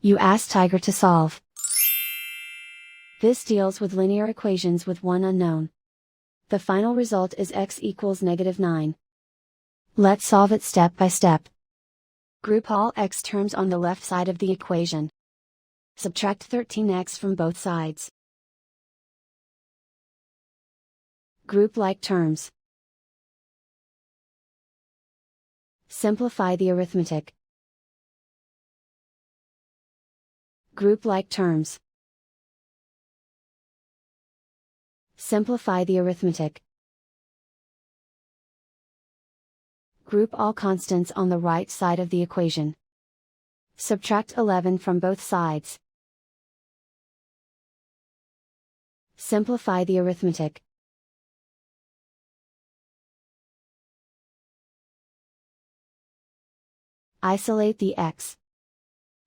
You ask Tiger to solve. This deals with linear equations with one unknown. The final result is x equals -9. Let's solve it step by step. Group all x terms on the left side of the equation. Subtract 13x from both sides. Group like terms. Simplify the arithmetic. Group like terms. Simplify the arithmetic. Group all constants on the right side of the equation. Subtract 11 from both sides. Simplify the arithmetic. Isolate the x.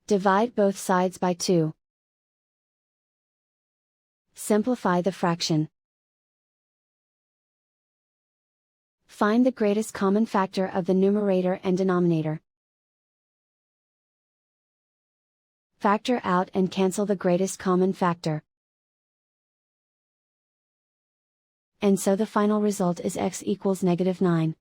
Divide both sides by 2. Simplify the fraction. Find the greatest common factor of the numerator and denominator. Factor out and cancel the greatest common factor. And so the final result is x equals -9.